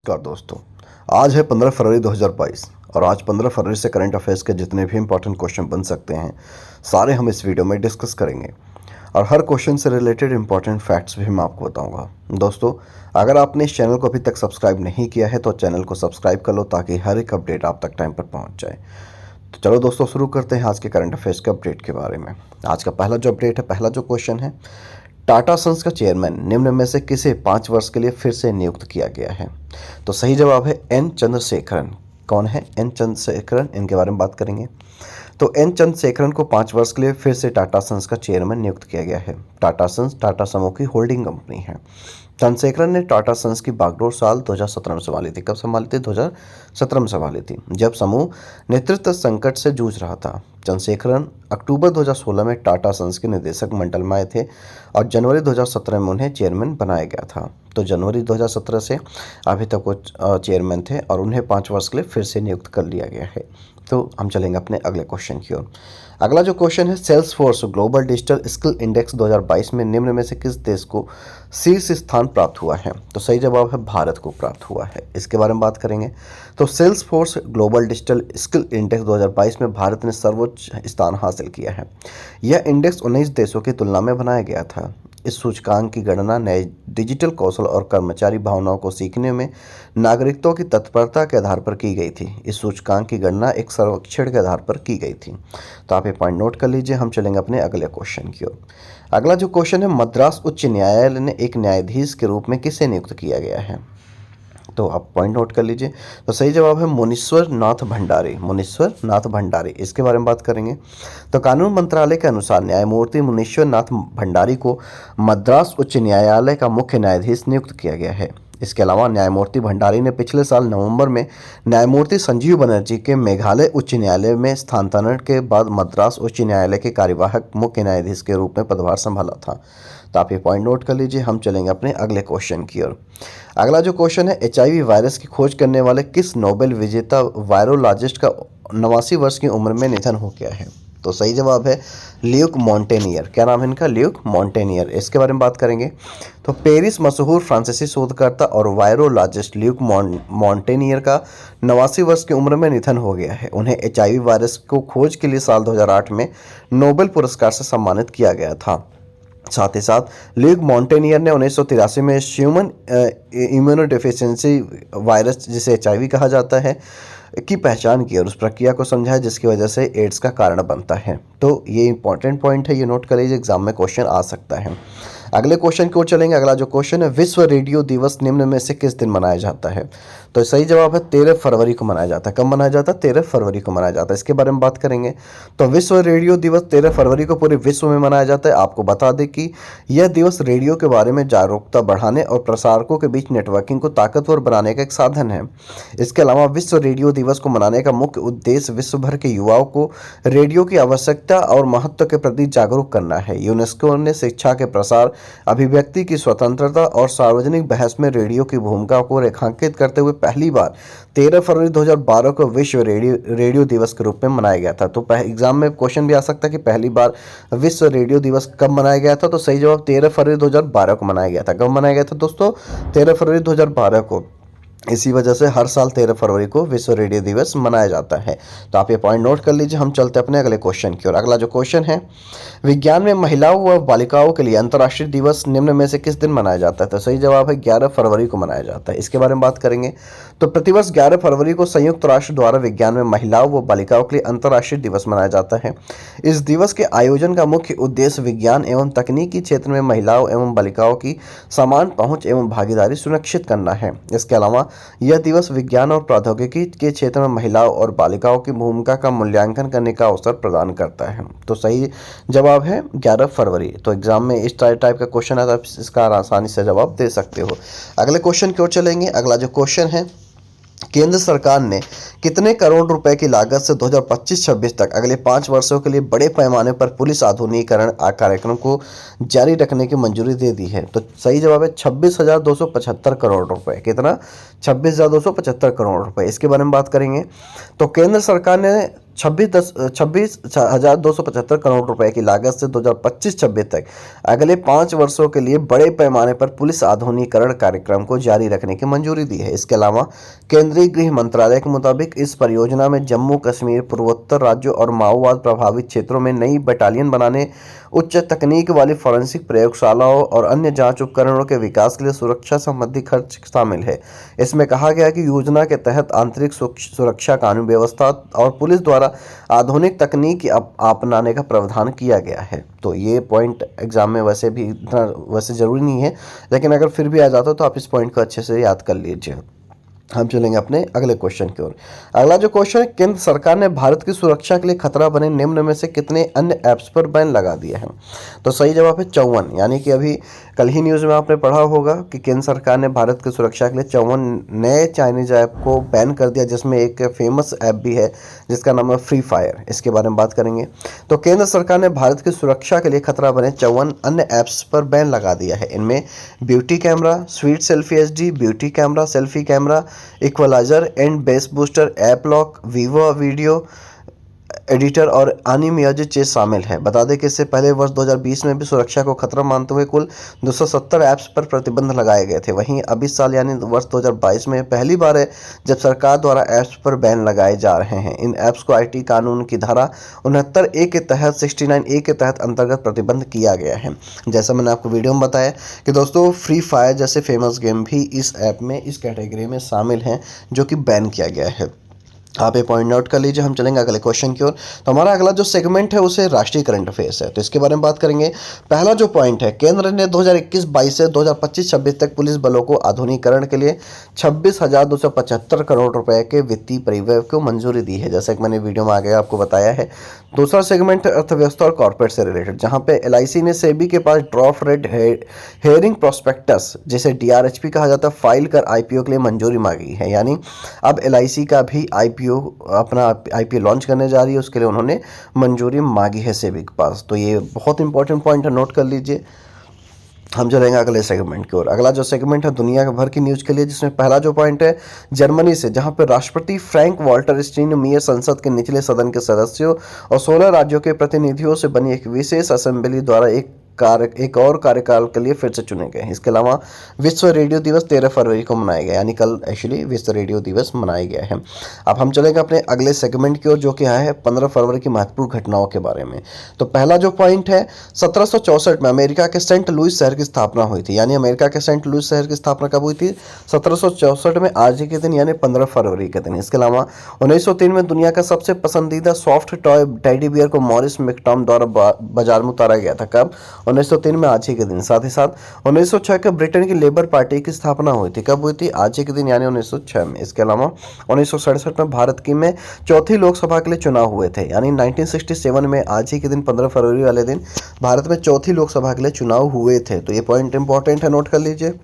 नमस्कार दोस्तों। आज है 15 फरवरी 2022 और आज 15 फरवरी से करंट अफेयर्स के जितने भी इंपॉर्टेंट क्वेश्चन बन सकते हैं सारे हम इस वीडियो में डिस्कस करेंगे और हर क्वेश्चन से रिलेटेड इंपॉर्टेंट फैक्ट्स भी मैं आपको बताऊंगा। दोस्तों, अगर आपने इस चैनल को अभी तक सब्सक्राइब नहीं किया है तो चैनल को सब्सक्राइब कर लो ताकि हर एक अपडेट आप तक टाइम पर पहुँच जाए। तो चलो दोस्तों, शुरू करते हैं आज के करंट अफेयर्स के अपडेट के बारे में। आज का पहला जो अपडेट है, पहला जो क्वेश्चन है, टाटा सन्स का चेयरमैन निम्न में से किसे 5 वर्ष के लिए फिर से नियुक्त किया गया है? तो सही जवाब है एन चंद्रशेखरन। कौन है एन चंद्रशेखरन? इनके बारे में बात करेंगे। तो एन चंद्रशेखरन को 5 वर्ष के लिए फिर से टाटा सन्स का चेयरमैन नियुक्त किया गया है। टाटा सन्स टाटा समूह की होल्डिंग कंपनी है। चंद्रशेखरन ने टाटा सन्स की बागडोर साल 2017 में संभाली थी। कब संभाली थी? 2017 में संभाली थी, जब समूह नेतृत्व संकट से जूझ रहा था। चंद्रशेखरन अक्टूबर 2016 में टाटा सन्स के निदेशक मंडल में आए थे और जनवरी 2017 में उन्हें चेयरमैन बनाया गया था। तो जनवरी 2017 से अभी तक वो चेयरमैन थे और उन्हें 5 वर्ष के लिए फिर से नियुक्त कर लिया गया है। तो हम चलेंगे अपने अगले क्वेश्चन की ओर। अगला जो क्वेश्चन है, Salesforce global digital skill index 2022 में निम्न में से किस देश को शीर्ष स्थान प्राप्त हुआ है? तो सही जवाब है भारत को प्राप्त हुआ है। इसके बारे में बात करेंगे। तो Salesforce global digital skill index 2022 में भारत ने सर्वोच्च स्थान हासिल किया है। यह इंडेक्स 19 देशों की तुलना में बनाया गया था। इस सूचकांक की गणना नए डिजिटल कौशल और कर्मचारी भावनाओं को सीखने में नागरिकों की तत्परता के आधार पर की गई थी। इस सूचकांक की गणना एक सर्वेक्षण के आधार पर की गई थी। तो आप ये पॉइंट नोट कर लीजिए। हम चलेंगे अपने अगले क्वेश्चन की ओर। अगला जो क्वेश्चन है, मद्रास उच्च न्यायालय ने एक न्यायाधीश के रूप में किसे नियुक्त किया गया है? तो आप पॉइंट नोट कर लीजिए। तो सही जवाब है मुनीश्वर नाथ भंडारी। मुनीश्वर नाथ भंडारी, इसके बारे में बात करेंगे। तो कानून मंत्रालय के अनुसार न्यायमूर्ति मुनीश्वर नाथ भंडारी को मद्रास उच्च न्यायालय का मुख्य न्यायाधीश नियुक्त किया गया है। इसके अलावा न्यायमूर्ति भंडारी ने पिछले साल नवंबर में न्यायमूर्ति संजीव बनर्जी के मेघालय उच्च न्यायालय में स्थानांतरण के बाद मद्रास उच्च न्यायालय के कार्यवाहक मुख्य न्यायाधीश के रूप में पदभार संभाला था। तो आप ये पॉइंट नोट कर लीजिए। हम चलेंगे अपने अगले क्वेश्चन की ओर। अगला जो क्वेश्चन है, HIV वायरस की खोज करने वाले किस नोबेल विजेता वायरोलॉजिस्ट का 89 वर्ष की उम्र में निधन हो गया है? तो सही जवाब है ल्यूक मॉन्टेनियर। क्या नाम है इनका? Luke Montagnier. इसके बारे में बात करेंगे। तो पेरिस मशहूर फ्रांसीसी शोधकर्ता और वायरोलॉजिस्ट ल्यूक मॉन्टेनियर का 89 वर्ष की उम्र में निधन हो गया है। उन्हें HIV वायरस को खोज के लिए साल 2008 में नोबेल पुरस्कार से सम्मानित किया गया था। साथ ही साथ ल्यूक मॉन्टेनियर ने 1983 में ह्यूमन इम्यूनोडेफिशिएंसी वायरस, जिसे HIV कहा जाता है, की पहचान की और उस प्रक्रिया को समझाया जिसकी वजह से एड्स का कारण बनता है। तो ये इंपॉर्टेंट पॉइंट है, ये नोट कर लीजिए, एग्जाम में क्वेश्चन आ सकता है। अगले क्वेश्चन की ओर चलेंगे। अगला जो क्वेश्चन है, विश्व रेडियो दिवस निम्न में से किस दिन मनाया जाता है? तो सही जवाब है 13 फरवरी को मनाया जाता है। कब मनाया जाता है? 13 फरवरी को मनाया जाता है। इसके बारे में बात करेंगे। तो विश्व रेडियो दिवस 13 फरवरी को पूरे विश्व में मनाया जाता है। आपको बता दें कि यह दिवस रेडियो के बारे में जागरूकता बढ़ाने और प्रसारकों के बीच नेटवर्किंग को ताकतवर बनाने का एक साधन है। इसके अलावा विश्व रेडियो दिवस को मनाने का मुख्य उद्देश्य विश्व भर के युवाओं को रेडियो की आवश्यकता और महत्व के प्रति जागरूक करना है। यूनेस्को ने शिक्षा के प्रसार, अभिव्यक्ति की स्वतंत्रता और सार्वजनिक बहस में रेडियो की भूमिका को रेखांकित करते हुए पहली बार 13 फरवरी 2012 को विश्व रेडियो दिवस के रूप में मनाया गया था। तो एग्जाम में क्वेश्चन भी आ सकता है कि पहली बार विश्व रेडियो दिवस कब मनाया गया था? तो सही जवाब 13 फरवरी 2012 को मनाया गया था। कब मनाया गया था दोस्तों? 13 फरवरी 2012 को। इसी वजह से हर साल 13 फरवरी को विश्व रेडियो दिवस मनाया जाता है। तो आप ये पॉइंट नोट कर लीजिए। हम चलते हैं अपने अगले क्वेश्चन की ओर। अगला जो क्वेश्चन है, विज्ञान में महिलाओं व बालिकाओं के लिए अंतर्राष्ट्रीय दिवस निम्न में से किस दिन मनाया जाता है? तो सही जवाब है 11 फरवरी को मनाया जाता है। इसके बारे में बात करेंगे। तो प्रतिवर्ष 11 फरवरी को संयुक्त राष्ट्र द्वारा विज्ञान में महिलाओं व बालिकाओं के लिए अंतर्राष्ट्रीय दिवस मनाया जाता है। इस दिवस के आयोजन का मुख्य उद्देश्य विज्ञान एवं तकनीकी क्षेत्र में महिलाओं एवं बालिकाओं की समान पहुंच एवं भागीदारी सुनिश्चित करना है। इसके अलावा यह दिवस विज्ञान और प्रौद्योगिकी के क्षेत्र में महिलाओं और बालिकाओं की भूमिका का मूल्यांकन करने का अवसर प्रदान करता है। तो सही जवाब है 11 फरवरी। तो एग्जाम में इस टाइप का क्वेश्चन है तो आप इसका आसानी से जवाब दे सकते हो। अगले क्वेश्चन की ओर चलेंगे। अगला जो क्वेश्चन है, केंद्र सरकार ने कितने करोड़ रुपए की लागत से 2025-26 तक अगले 5 वर्षों के लिए बड़े पैमाने पर पुलिस आधुनिकीकरण कार्यक्रम को जारी रखने की मंजूरी दे दी है? तो सही जवाब है 26,275 करोड़ रुपए। कितना? 26,275 करोड़ रुपए। इसके बारे में बात करेंगे। तो केंद्र सरकार ने 26,275 करोड़ रुपए की लागत से 2025-26 तक अगले 5 वर्षों के लिए बड़े पैमाने पर पुलिस आधुनिकीकरण कार्यक्रम को जारी रखने की मंजूरी दी है। इसके अलावा केंद्रीय गृह मंत्रालय के मुताबिक इस परियोजना में जम्मू कश्मीर, पूर्वोत्तर राज्यों और माओवाद प्रभावित क्षेत्रों में नई बटालियन बनाने, उच्च तकनीक वाली फॉरेंसिक प्रयोगशालाओं और अन्य जांच उपकरणों के विकास के लिए सुरक्षा संबंधी खर्च शामिल है। इसमें कहा गया कि योजना के तहत आंतरिक सुरक्षा, कानून व्यवस्था और पुलिस द्वारा आधुनिक तकनीक अपनाने का प्रावधान किया गया है। तो ये पॉइंट एग्जाम में वैसे भी इतना वैसे ज़रूरी नहीं है, लेकिन अगर फिर भी आ जाता तो आप इस पॉइंट को अच्छे से याद कर लीजिए। हम चलेंगे अपने अगले क्वेश्चन की ओर। अगला जो क्वेश्चन है, केंद्र सरकार ने भारत की सुरक्षा के लिए खतरा बने निम्न में से कितने अन्य ऐप्स पर बैन लगा दिया है? तो सही जवाब है 54। यानी कि अभी कल ही न्यूज़ में आपने पढ़ा होगा कि केंद्र सरकार ने भारत की सुरक्षा के लिए 54 नए चाइनीज ऐप को बैन कर दिया, जिसमें एक फेमस ऐप भी है जिसका नाम है फ्री फायर। इसके बारे में बात करेंगे। तो केंद्र सरकार ने भारत की सुरक्षा के लिए खतरा बने 54 अन्य ऐप्स पर बैन लगा दिया है। इनमें beauty camera, sweet selfie HD, beauty camera, selfie camera, equaliser and bass booster, app lock, Vivo video editor और एनिमियाज चेस शामिल है। बता दें कि इससे पहले वर्ष 2020 में भी सुरक्षा को खतरा मानते हुए कुल 270 ऐप्स पर प्रतिबंध लगाए गए थे। वहीं अब इस साल यानी वर्ष 2022 में पहली बार है जब सरकार द्वारा ऐप्स पर बैन लगाए जा रहे हैं। इन ऐप्स को आईटी कानून की धारा 69A के तहत 69A के तहत अंतर्गत प्रतिबंध किया गया है। जैसा मैंने आपको वीडियो में बताया कि दोस्तों फ्री फायर जैसे फेमस गेम भी इस ऐप में, इस कैटेगरी में शामिल हैं जो कि बैन किया गया है। आप ये पॉइंट नोट कर लीजिए। हम चलेंगे अगले क्वेश्चन की ओर। तो हमारा अगला जो सेगमेंट है उसे राष्ट्रीय करंट अफेयर्स है, तो इसके बारे में बात करेंगे। पहला जो पॉइंट है, केंद्र ने 2021-22 से 2025-26 तक पुलिस बलों को आधुनिकीकरण के लिए 26,275 करोड़ रुपए के वित्तीय परिव्यय को मंजूरी दी है, जैसा कि मैंने वीडियो में आगे आपको बताया है। दूसरा सेगमेंट है अर्थव्यवस्था और कॉर्पोरेट से रिलेटेड, जहां पे LIC ने सेबी के पास ड्रॉप रेड हेयरिंग प्रोस्पेक्टस, जिसे DRHP कहा जाता है, फाइल कर IPO के लिए मंजूरी मांगी है। यानी अब LIC का भी अपना IPO लॉन्च करने जा रही है, उसके लिए उन्होंने मंजूरी मांगी है सेबी के पास। तो ये बहुत इंपॉर्टेंट पॉइंट है, नोट कर लीजिए। हम चलेंगे अगले सेगमेंट की ओर। अगला जो सेगमेंट है दुनिया भर की न्यूज़ के लिए, जिसमें पहला जो पॉइंट है जर्मनी से, जहां पर राष्ट्रपति फ्रैंक वॉल्टर स्टाइनमायर संसद के निचले सदन के सदस्यों और 16 राज्यों के प्रतिनिधियों से बनी एक विशेष असेंबली द्वारा एक और कार्यकाल के लिए फिर से चुने गए। इसके अलावा विश्व रेडियो दिवस 13 फरवरी को मनाया गया, यानी कल एक्चुअली विश्व रेडियो दिवस मनाया गया है। अब हम चलेंगे अपने अगले सेगमेंट की ओर, जो कि है 15 फरवरी की महत्वपूर्ण घटनाओं के बारे में। तो पहला जो पॉइंट है, 1764 में अमेरिका के सेंट लुइस शहर की स्थापना हुई थी। यानी अमेरिका के सेंट लुइस शहर की स्थापना कब हुई थी? 1764 में, आज ही के दिन, यानी 15 फरवरी के दिन। इसके अलावा 1903 में दुनिया का सबसे पसंदीदा सॉफ्ट टॉय टेडी बियर को मॉरिस मैकडॉम द्वारा बाजार में उतारा गया था। कब? 1903 में, आज ही के दिन। साथ ही साथ 1906 के ब्रिटेन की लेबर पार्टी की स्थापना हुई थी। कब हुई थी? आज ही के दिन, यानी 1906 में। इसके अलावा 1967 में भारत की में चौथी लोकसभा के लिए चुनाव हुए थे। यानी 1967 में, आज ही के दिन 15 फरवरी वाले दिन भारत में चौथी लोकसभा के लिए चुनाव हुए थे। तो ये पॉइंट इंपॉर्टेंट है, नोट कर लीजिए।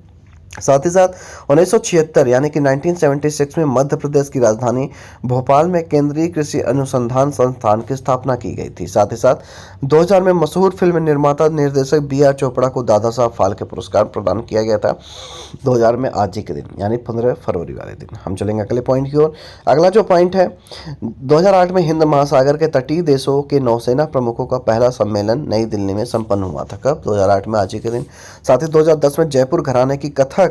साथ ही साथ 1976 यानी कि 1976 में मध्य प्रदेश की राजधानी भोपाल में केंद्रीय कृषि अनुसंधान संस्थान की स्थापना की गई थी। साथ ही साथ 2000 में मशहूर फिल्म निर्माता निर्देशक BR चोपड़ा को दादा साहब फाल्के पुरस्कार प्रदान किया गया था 2000 में, आज ही के दिन, यानी 15 फरवरी वाले दिन। हम चलेंगे अगले पॉइंट की ओर। अगला जो पॉइंट है, 2008 में हिंद महासागर के तटीय देशों के नौसेना प्रमुखों का पहला सम्मेलन नई दिल्ली में संपन्न हुआ था। कब? 2008 में, आज ही के दिन। साथ ही 2010 में जयपुर घराने की कथक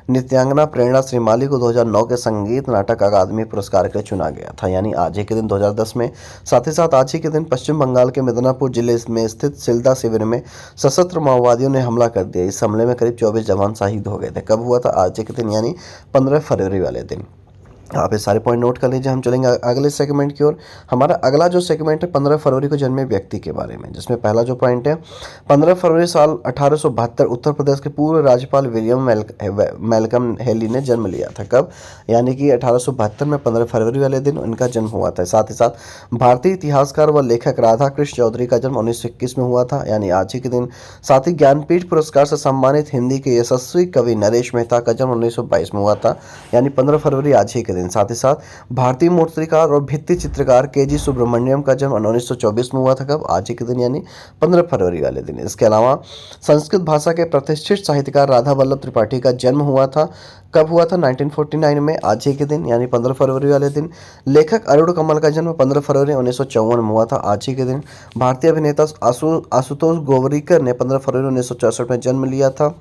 नृत्यांगना प्रेरणा श्रीमाली को 2009 के संगीत नाटक अकादमी पुरस्कार के लिए चुना गया था, यानी आज ही के दिन 2010 में। साथ ही साथ आज ही के दिन पश्चिम बंगाल के मिदनापुर जिले में स्थित सिलदा शिविर में सशस्त्र माओवादियों ने हमला कर दिया। इस हमले में करीब 24 जवान शहीद हो गए थे। कब हुआ था? आज ही के दिन, यानी 15 फरवरी वाले दिन। आप ये सारे पॉइंट नोट कर लीजिए। हम चलेंगे अगले सेगमेंट की ओर। हमारा अगला जो सेगमेंट है 15 फरवरी को जन्मे व्यक्ति के बारे में, जिसमें पहला जो पॉइंट है, 15 फरवरी साल 1872 उत्तर प्रदेश के पूर्व राज्यपाल विलियम मैलकम हेली ने जन्म लिया था। कब? यानी कि 1872 में 15 फरवरी वाले दिन उनका जन्म हुआ था। साथ ही साथ भारतीय इतिहासकार व लेखक राधा कृष्ण चौधरी का जन्म 1921 में हुआ था, यानी आज ही के दिन। साथ ही ज्ञानपीठ पुरस्कार से सम्मानित हिंदी के यशस्वी कवि नरेश मेहता का जन्म 1922 में हुआ था, यानी 15 फरवरी, आज ही के दिन। दिन। साथ ही साथ भारतीय मूर्तिकार और भित्ति चित्रकार के.जी. सुब्रमण्यम का जन्म 1924 में हुआ था। कब? आज ही के दिन यानी 15 फरवरी वाले दिन। इसके अलावा संस्कृत भाषा के प्रतिष्ठित साहित्यकार राधा वल्लभ त्रिपाठी का जन्म हुआ था। कब हुआ था? 1949 में, आज ही के दिन यानी 15 फरवरी वाले दिन। लेखक अरुण कमल का जन्म 15 फरवरी 1954 में हुआ था, आज ही के दिन। भारतीय अभिनेता आशुतोष गोवरीकर ने 15 फरवरी 1964 में जन्म लिया था।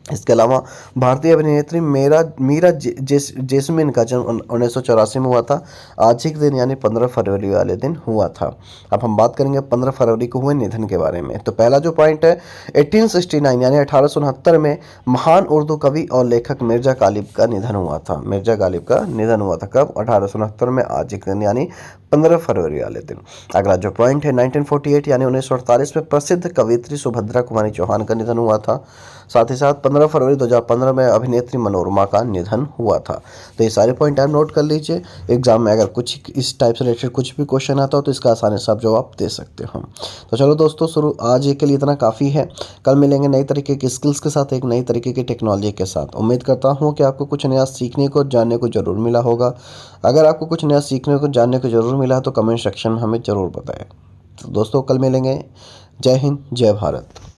इसके अलावा भारतीय अभिनेत्री मीरा जेस्मिन का जन्म 1984 में हुआ था, आज ही के दिन यानी 15 फरवरी वाले दिन हुआ था। अब हम बात करेंगे 15 फरवरी को हुए निधन के बारे में। तो पहला जो पॉइंट है, 1869 यानी 1869 में महान उर्दू कवि और लेखक मिर्जा गालिब का निधन हुआ था। मिर्जा गालिब का निधन हुआ था कब? 1869 में, आज ही के दिन यानी 15 फरवरी वाले दिन। अगला जो पॉइंट है, 1948 यानी 1948 में प्रसिद्ध कवयित्री सुभद्रा कुमारी चौहान का निधन हुआ था। साथ ही साथ 15 फरवरी 2015 में अभिनेत्री मनोरमा का निधन हुआ था। तो ये सारे पॉइंट आप नोट कर लीजिए। एग्जाम में अगर कुछ इस टाइप से रिलेटेड कुछ भी क्वेश्चन आता हो तो इसका आसानी से आप जवाब दे सकते हो। तो चलो दोस्तों, शुरू आज के लिए इतना काफ़ी है। कल मिलेंगे नई तरीके की स्किल्स के साथ, एक नई तरीके की टेक्नोलॉजी के साथ। उम्मीद करता हूँ कि आपको कुछ नया सीखने को, जानने को जरूर मिला होगा। अगर आपको कुछ नया सीखने को, जानने को जरूर मिला तो कमेंट सेक्शन में हमें ज़रूर बताएं। तो दोस्तों, कल मिलेंगे। जय हिंद, जय भारत।